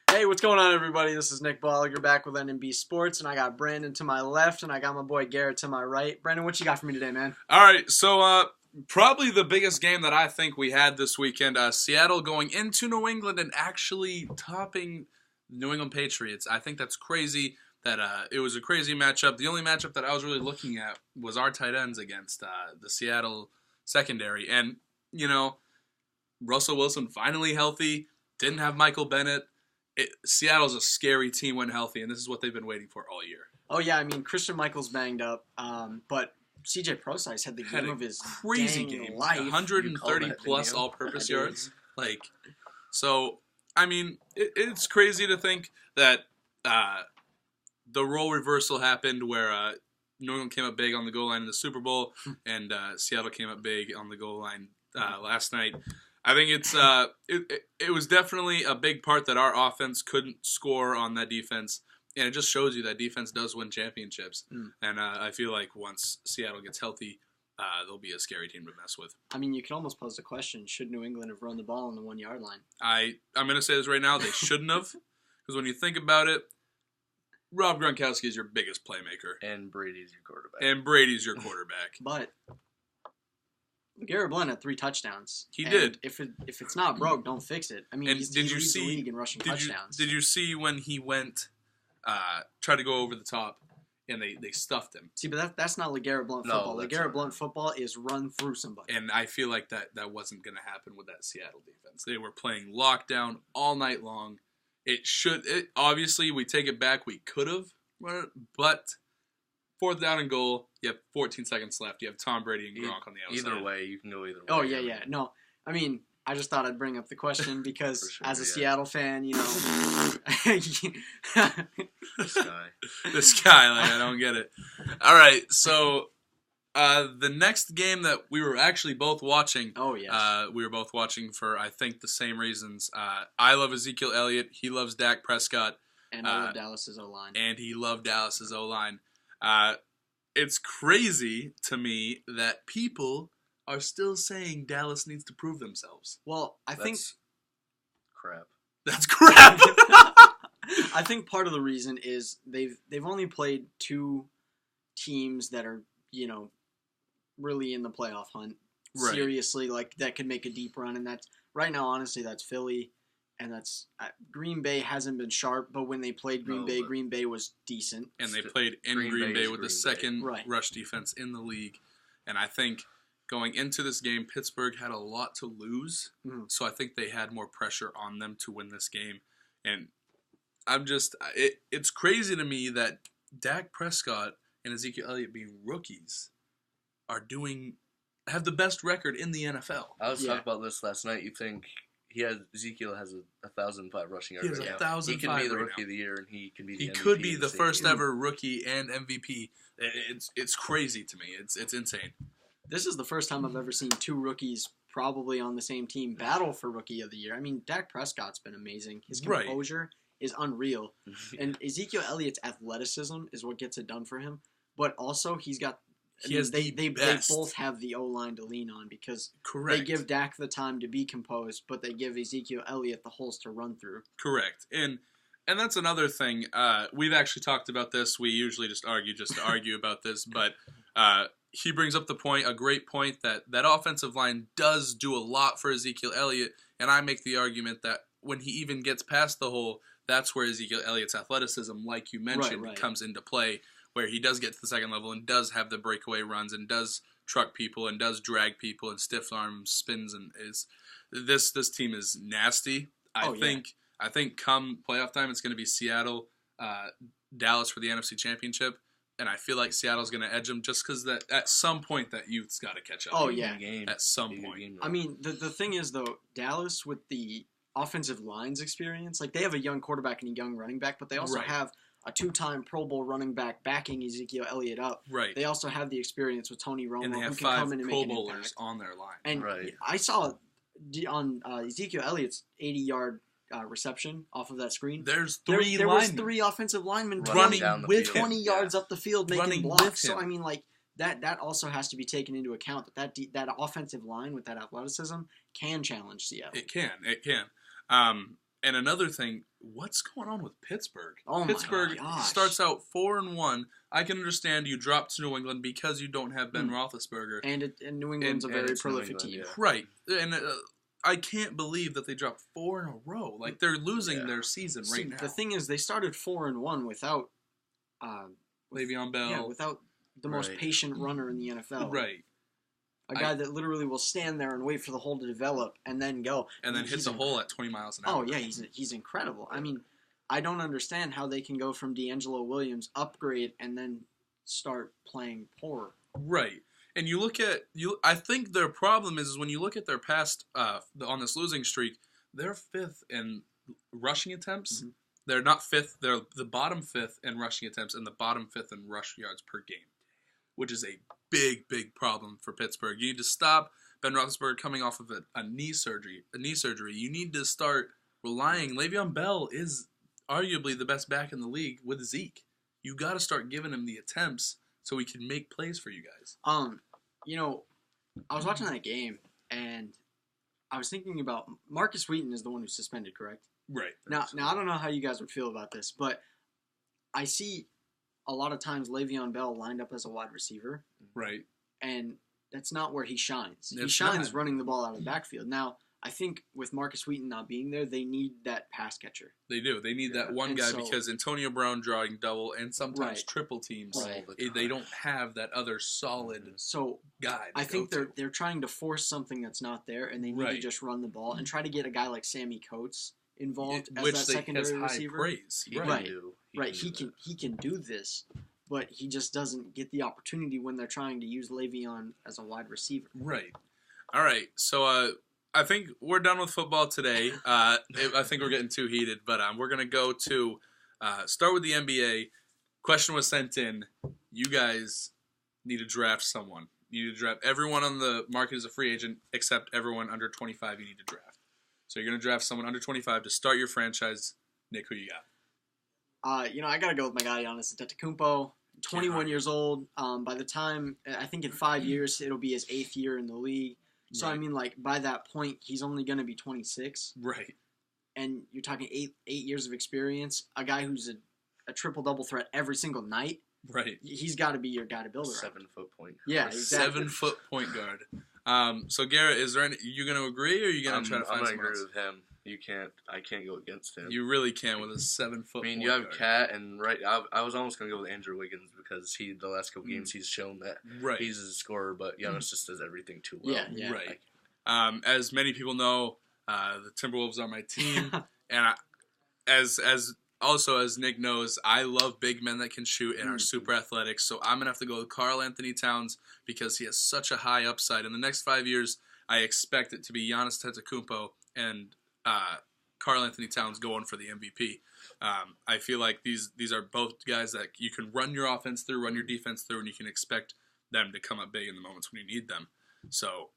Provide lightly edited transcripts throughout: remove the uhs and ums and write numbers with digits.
Hey, what's going on, everybody? This is Nick Bolliger back with NMB Sports, and I got Brandon to my left, and I got my boy Garrett to my right. Brandon, what you got for me today, man? All right, so probably the biggest game that I think we had this weekend, Seattle going into New England and actually topping the New England Patriots. I think that's crazy that it was a crazy matchup. The only matchup that I was really looking at was our tight ends against the Seattle secondary. And, you know, Russell Wilson finally healthy, didn't have Michael Bennett. Seattle's a scary team when healthy, and this is what they've been waiting for all year. Oh, yeah, I mean, Christian Michael's banged up, but C.J. Prosise had the game of his crazy game life. 130-plus all-purpose yards. So, I mean, it's crazy to think that the role reversal happened where New England came up big on the goal line in the Super Bowl, and Seattle came up big on the goal line last night. I think it was definitely a big part that our offense couldn't score on that defense, and it just shows you that defense does win championships. And I feel like once Seattle gets healthy, they'll be a scary team to mess with. I mean, you can almost pose the question, should New England have run the ball on the 1 yard line? I'm going to say this right now, they shouldn't have, because when you think about it, Rob Gronkowski is your biggest playmaker. And Brady's your quarterback. But Garrett Blount had 3 touchdowns. He did. If it's not broke, don't fix it. I mean, he leads the league in rushing touchdowns. Did you see when he went, tried to go over the top, and they stuffed him? See, but that's not LeGarrette Blount football. LeGarrette Blount football is run through somebody. And I feel like that wasn't going to happen with that Seattle defense. They were playing lockdown all night long. Obviously, we take it back. We could have run it, but 4th down and goal, you have 14 seconds left. You have Tom Brady and Gronk on the outside. Either way, you can go either way. Oh, yeah. No, I mean, I just thought I'd bring up the question because as a Seattle fan, you know. This guy, like, I don't get it. All right, so the next game that we were actually both watching. Oh, yes. We were both watching for, I think, the same reasons. I love Ezekiel Elliott. He loves Dak Prescott. And I love Dallas's O-line. And he loved Dallas's O-line. It's crazy to me that people are still saying Dallas needs to prove themselves. Well, That's crap. That's crap. I think part of the reason is they've only played 2 teams that are, you know, really in the playoff hunt. Right. Seriously, like that could make a deep run, and that's right now. Honestly, that's Philly. And that's Green Bay hasn't been sharp, but when they played Green Bay was decent. And they played in Green Bay with the second rush defense in the league. And I think going into this game, Pittsburgh had a lot to lose. So I think they had more pressure on them to win this game. And it's crazy to me that Dak Prescott and Ezekiel Elliott being rookies have the best record in the NFL. I was talking about this last night. You think Ezekiel has 1,005 rushing yards. He has 1,005. He can be the rookie of the year, and he can be the MVP. He could be the first ever rookie and MVP. It's crazy to me. It's insane. This is the first time I've ever seen 2 rookies probably on the same team battle for rookie of the year. I mean, Dak Prescott's been amazing. His composure is unreal. And Ezekiel Elliott's athleticism is what gets it done for him. But also, he's got... They both have the O-line to lean on because they give Dak the time to be composed, but they give Ezekiel Elliott the holes to run through. Correct. And that's another thing. We've actually talked about this. We usually just argue to argue about this, but he brings up a great point, that offensive line does do a lot for Ezekiel Elliott, and I make the argument that when he even gets past the hole, that's where Ezekiel Elliott's athleticism, like you mentioned, comes into play, where he does get to the second level and does have the breakaway runs and does truck people and does drag people and stiff arm spins, and this team is nasty. I think come playoff time it's going to be Seattle, Dallas for the NFC Championship, and I feel like Seattle's going to edge them just because that at some point that youth's got to catch up. Oh yeah, at some point. I mean, the thing is though, Dallas with the offensive lines experience, like they have a young quarterback and a young running back, but they also have a 2-time Pro Bowl running back backing Ezekiel Elliott up. Right. They also have the experience with Tony Romo, and they have who can come in and Pro make an Bowlers impact on their line. And I saw on Ezekiel Elliott's 80-yard reception off of that screen. There was 3 offensive linemen running with 20 yards up the field making blocks. So I mean, like that also has to be taken into account that offensive line with that athleticism can challenge Seattle. It can. And another thing, what's going on with Pittsburgh? Oh Pittsburgh my gosh. starts out 4-1. I can understand you dropped to New England because you don't have Ben Roethlisberger. And New England's a very prolific team. Yeah. Right. And I can't believe that they dropped 4 in a row. Like, they're losing their season right now. The thing is, they started 4-1 without Le'Veon Bell. Yeah, without the most patient runner in the NFL. Right. A guy that literally will stand there and wait for the hole to develop and then go. And then hits a hole at 20 miles an hour. Oh, yeah, he's incredible. I mean, I don't understand how they can go from D'Angelo Williams, upgrade, and then start playing poor. Right. And you look at I think their problem is when you look at their past on this losing streak, they're 5th in rushing attempts. Mm-hmm. They're not 5th. They're the bottom 5th in rushing attempts and the bottom 5th in rush yards per game, which is a big problem for Pittsburgh. You need to stop Ben Roethlisberger coming off of a knee surgery. You need to start relying. Le'Veon Bell is arguably the best back in the league with Zeke. You got to start giving him the attempts so he can make plays for you guys. You know, I was watching that game and I was thinking about Marcus Wheaton is the one who's suspended, correct? Right. Now I don't know how you guys would feel about this, but I see a lot of times Le'Veon Bell lined up as a wide receiver. Right. And that's not where he shines. He shines running the ball out of the backfield. Now, I think with Marcus Wheaton not being there, they need that pass catcher. They do. They need that one guy because Antonio Brown drawing double and sometimes triple teams. They don't have that other solid guy. I think they're trying to force something that's not there, and they need to just run the ball and try to get a guy like Sammy Coates involved as that secondary receiver. Praise. He can do this, but he just doesn't get the opportunity when they're trying to use Le'Veon as a wide receiver. Right. All right. So I think we're done with football today. I think we're getting too heated, but we're gonna go to start with the NBA. Question was sent in. You guys need to draft someone. You need to draft everyone on the market as a free agent except everyone under 25. You need to draft. So you're going to draft someone under 25 to start your franchise. Nick, who you got? I got to go with my guy, Giannis Antetokounmpo. 21 years old. By the time, I think in 5 years, it'll be his 8th year in the league. So, I mean, like, by that point, he's only going to be 26. Right. And you're talking 8 years of experience. A guy who's a triple-double threat every single night. Right. He's got to be your guy to build around. 7-foot point guard. Yeah, exactly. 7-foot point guard. So Garrett, is there any? You going to agree, or are you going to try to find someone else? I'm going to agree with him. You can't. I can't go against him. You really can't with a 7-foot. I mean, you have Cat, and I was almost going to go with Andrew Wiggins because the last couple games he's shown that he's a scorer, but Giannis just does everything too well. Yeah. Right. As many people know, the Timberwolves are my team, and as Nick knows, I love big men that can shoot and are super athletic. So I'm gonna have to go with Karl Anthony Towns because he has such a high upside. In the next 5 years, I expect it to be Giannis Antetokounmpo and Karl Anthony Towns going for the MVP. I feel like these are both guys that you can run your offense through, run your defense through, and you can expect them to come up big in the moments when you need them. So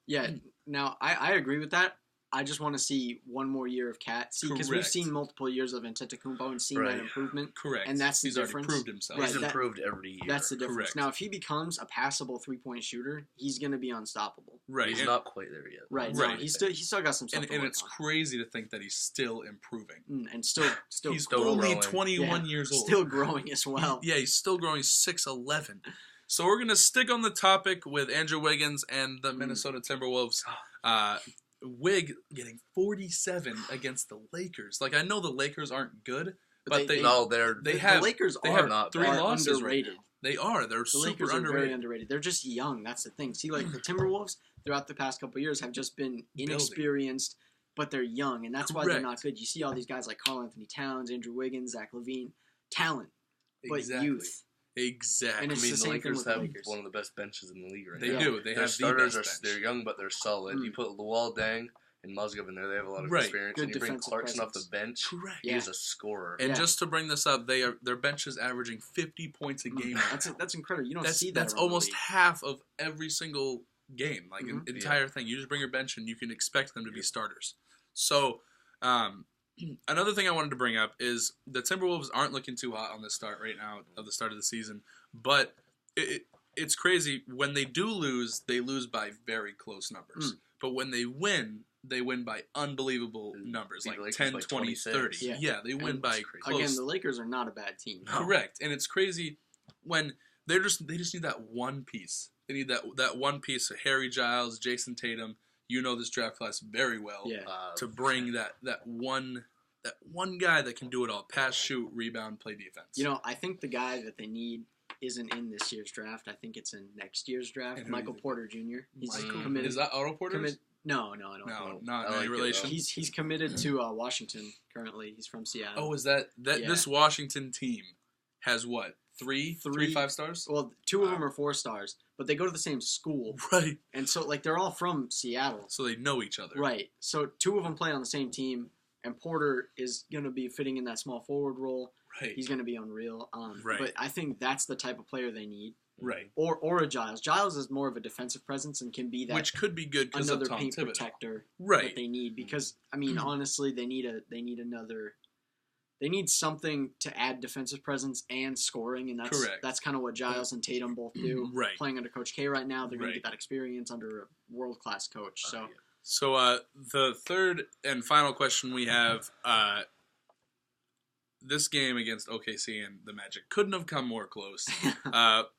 now I agree with that. I just want to see one more year of Cat. See, because we've seen multiple years of Antetokounmpo and seen that improvement. Correct. And that's the difference. He's already proved himself. He's improved every year. That's the difference. Correct. Now, if he becomes a passable three-point shooter, he's going to be unstoppable. Right. He's not quite there yet. Right. No, he's still got some stuff to work it's on. crazy to think that he's still improving. And still he's growing. only 21 years old. Still growing as well. He's still growing. 6'11". So we're going to stick on the topic with Andrew Wiggins and the Minnesota Timberwolves. Wig getting 47 against the Lakers. Like, I know the Lakers aren't good, but the Lakers have 3 losses. Underrated. They are. They're super Lakers underrated. are very underrated. They're just young. That's the thing. See, like the Timberwolves throughout the past couple of years have just been inexperienced, but they're young, and that's why they're not good. You see all these guys like Karl Anthony Towns, Andrew Wiggins, Zach LaVine, talent, but youth. Exactly. And the Lakers have one of the best benches in the league right now. They do. They their have starters the best bench. They're young, but they're solid. You put Luol Deng and Mozgov in there; they have a lot of experience. Good and you bring Clarkson presence. off the bench. Correct. He's a scorer. And just to bring this up, their bench is averaging 50 points a game. That's incredible. You don't see that. That's almost half of every single game, like an entire thing. You just bring your bench and you can expect them to be starters. So. Another thing I wanted to bring up is the Timberwolves aren't looking too hot on the start right now of the start of the season, but it's crazy. When they do lose, they lose by very close numbers. But when they win, they win by unbelievable numbers, like 10, 20, 30. Yeah, they win by close. Again, the Lakers are not a bad team. No. Correct, and it's crazy when they just need that one piece. They need that one piece of Harry Giles, Jason Tatum. You know this draft class very well. Yeah. To bring that one guy that can do it all: pass, shoot, rebound, play defense. You know, I think the guy that they need isn't in this year's draft. I think it's in next year's draft. Michael Porter Jr. He's committed. Is that Otto Porter? No, I don't know. Not any relation. He's committed to Washington currently. He's from Seattle. Oh, is that this Washington team has what? Three 5 stars? Well, 2 of them are 4 stars, but they go to the same school. Right. And so, like, they're all from Seattle. So they know each other. Right. So 2 of them play on the same team, and Porter is going to be fitting in that small forward role. Right. He's going to be unreal. Right. But I think that's the type of player they need. Right. Or a Giles. Giles is more of a defensive presence and can be that. Which could be good because of Tom paint Thibodeau. Protector right. that they need. Because, I mean, honestly, they need another... They need something to add defensive presence and scoring, and that's kind of what Giles and Tatum both do. Right. Playing under Coach K right now, they're going to get that experience under a world-class coach. So the third and final question we have, this game against OKC and the Magic couldn't have come more close.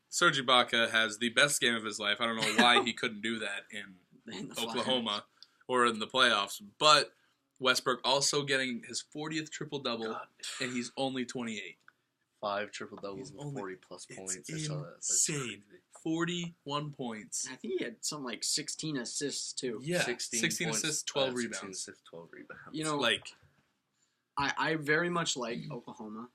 Serge Ibaka has the best game of his life. I don't know why he couldn't do that in Oklahoma or in the playoffs, but Westbrook also getting his 40th triple-double, and he's only 28. 5 triple-doubles and 40-plus points. It's insane. 41 points. I think he had something like 16 assists, too. Yeah, 16 assists, 12 rebounds. 16 assists, 12 rebounds. You know, I very much like Oklahoma,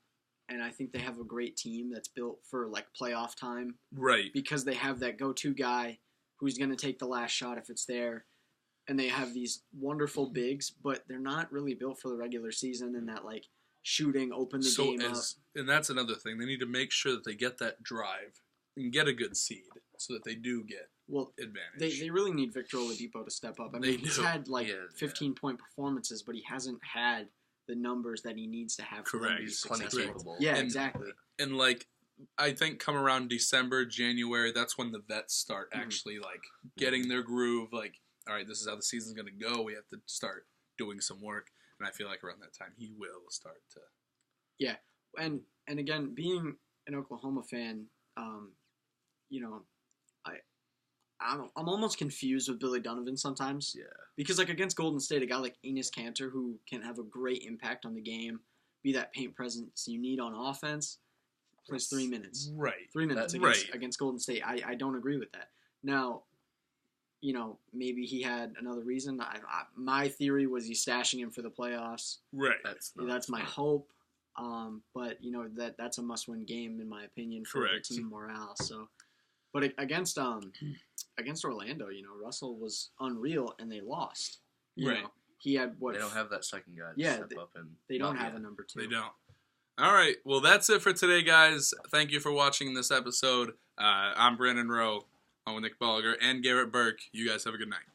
and I think they have a great team that's built for, like, playoff time. Right. Because they have that go-to guy who's going to take the last shot if it's there. And they have these wonderful bigs, but they're not really built for the regular season and that, like, shooting, open the game up. And that's another thing. They need to make sure that they get that drive and get a good seed so that they do get advantage. They really need Victor Oladipo to step up. I mean, he's had, 15-point performances, but he hasn't had the numbers that he needs to have for them to be successful. Yeah, exactly. And, like, I think come around December, January, that's when the vets start actually, like, getting their groove, like, all right, this is how the season's going to go. We have to start doing some work. And I feel like around that time, he will start to... Yeah. And again, being an Oklahoma fan, you know, I'm almost confused with Billy Donovan sometimes. Yeah. Because, like, against Golden State, a guy like Enes Kanter, who can have a great impact on the game, be that paint presence you need on offense, plays 3 minutes. Right. 3 minutes against Golden State. I don't agree with that. Now... You know, maybe he had another reason. My theory was he's stashing him for the playoffs. Right. That's my hope. But you know that's a must-win game in my opinion for the team morale. So, but against Orlando, you know, Russell was unreal and they lost. You know, he had what? They don't have that second guy to step up and. They don't have a number 2. They don't. All right. Well, that's it for today, guys. Thank you for watching this episode. I'm Brandon Rowe. I'm with Nick Bolliger and Garrett Burke. You guys have a good night.